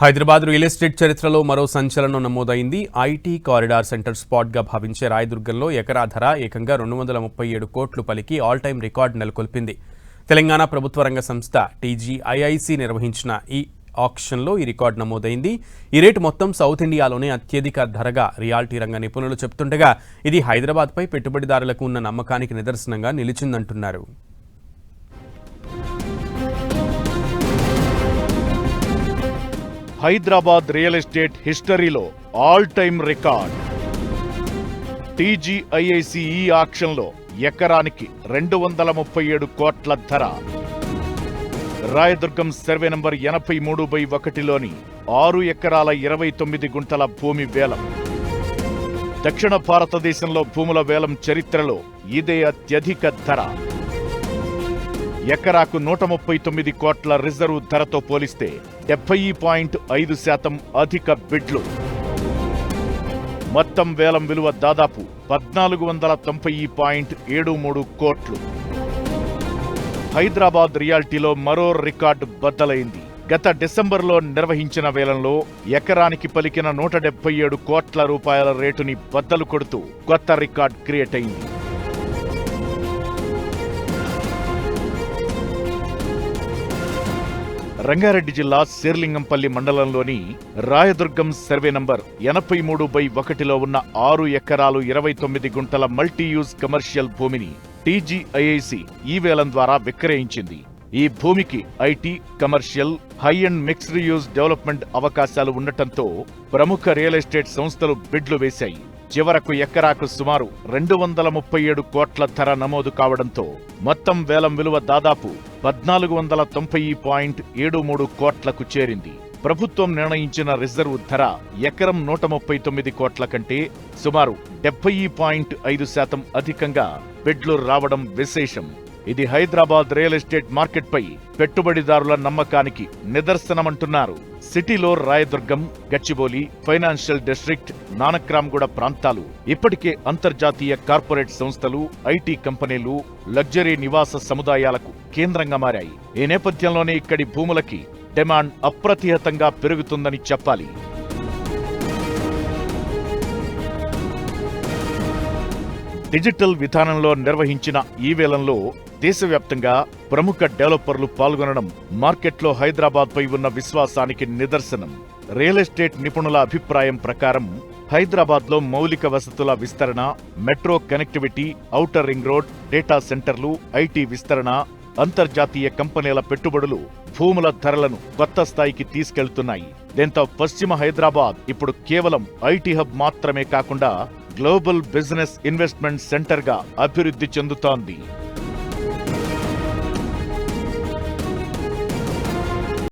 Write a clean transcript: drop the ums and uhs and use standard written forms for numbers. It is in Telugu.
హైదరాబాద్ రియల్ ఎస్టేట్ చరిత్రలో మరో సంచలనం నమోదైంది. ఐటీ కారిడార్ సెంటర్ స్పాట్గా భావించే రాయదుర్గంలో ఎకరా ధర ఏకంగా 237 కోట్లు పలికి ఆల్ టైమ్ రికార్డు నెలకొల్పింది. తెలంగాణ ప్రభుత్వ రంగ సంస్థ TGIIC నిర్వహించిన ఈ ఆక్షన్లో ఈ రికార్డు నమోదైంది. ఈ రేటు మొత్తం సౌత్ ఇండియాలోనే అత్యధిక ధరగా రియాలిటీ రంగ నిపుణులు చెబుతుండగా ఇది హైదరాబాద్పై పెట్టుబడిదారులకు ఉన్న నమ్మకానికి నిదర్శనంగా నిలిచిందంటున్నారు. హైదరాబాద్ రియల్ ఎస్టేట్ హిస్టరీలో ఆల్ టైమ్ రికార్డ్. TGIIC ఈ ఆక్షన్లో ఎకరానికి 237 కోట్ల ధర. రాయదుర్గం సర్వే నంబర్ 83/1లోని 6 ఎకరాల 29 గుంటల భూమి వేలం. దక్షిణ భారతదేశంలో భూముల వేలం చరిత్రలో ఇదే అత్యధిక ధర. ఎకరాకు 139 కోట్ల రిజర్వ్ ధరతో పోలిస్తే 70.5% అధిక బిడ్లు. మొత్తం వేలం విలువ దాదాపు 1490.73 కోట్లు. హైదరాబాద్ రియాల్టీలో మరో రికార్డు బద్దలైంది. గత డిసెంబర్లో నిర్వహించిన వేలంలో ఎకరానికి పలికిన 177 కోట్ల రూపాయల రేటుని బద్దలు కొడుతూ కొత్త రికార్డ్ క్రియేట్ అయింది. రంగారెడ్డి జిల్లా శేర్లింగంపల్లి మండలంలోని రాయదుర్గం సర్వే నంబర్ 83/1లో ఉన్న 6 ఎకరాలు 29 గుంటల మల్టీయూజ్ కమర్షియల్ భూమిని TGIIC ఈ వేలం ద్వారా విక్రయించింది. ఈ భూమికి IT, commercial, high and mixed use development అవకాశాలు ఉండటంతో ప్రముఖ రియల్ ఎస్టేట్ సంస్థలు బిడ్లు వేశాయి. చివరకు ఎకరాకు సుమారు 237 కోట్ల ధర నమోదు కావడంతో మొత్తం వేలం విలువ దాదాపు 1490.73 కోట్లకు చేరింది. ప్రభుత్వం నిర్ణయించిన రిజర్వ్ ధర ఎకరం 139 కోట్ల కంటే సుమారు 70.5% అధికంగా బిడ్లు రావడం విశేషం. ఇది హైదరాబాద్ రియల్ ఎస్టేట్ మార్కెట్పై పెట్టుబడిదారుల నమ్మకానికి నిదర్శనమంటున్నారు. సిటీలో రాయదుర్గం, గచ్చిబౌలి, ఫైనాన్షియల్ డిస్ట్రిక్ట్, నానక్రామ్గూడ ప్రాంతాలు ఇప్పటికే అంతర్జాతీయ కార్పొరేట్ సంస్థలు, ఐటీ కంపెనీలు, లగ్జరీ నివాస సముదాయాలకు కేంద్రంగా మారాయి. ఈ నేపథ్యంలోనే ఇక్కడి భూములకి డిమాండ్ అప్రతిహతంగా పెరుగుతుందని చెప్పాలి. డిజిటల్ విధానంలో నిర్వహించిన ఈ వేలంలో దేశవ్యాప్తంగా ప్రముఖ డెవలపర్లు పాల్గొనడం మార్కెట్లో హైదరాబాద్పై ఉన్న విశ్వాసానికి నిదర్శనం. రియల్ ఎస్టేట్ నిపుణుల అభిప్రాయం ప్రకారం హైదరాబాద్లో మౌలిక వసతుల విస్తరణ, metro connectivity, outer ring road, data సెంటర్లు, ఐటీ విస్తరణ, అంతర్జాతీయ కంపెనీల పెట్టుబడులు భూముల ధరలను కొత్త స్థాయికి తీసుకెళ్తున్నాయి. దీంతో పశ్చిమ హైదరాబాద్ ఇప్పుడు కేవలం ఐటీ హబ్ మాత్రమే కాకుండా గ్లోబల్ బిజినెస్ ఇన్వెస్ట్మెంట్ సెంటర్గా అభివృద్ధి చెందుతోంది.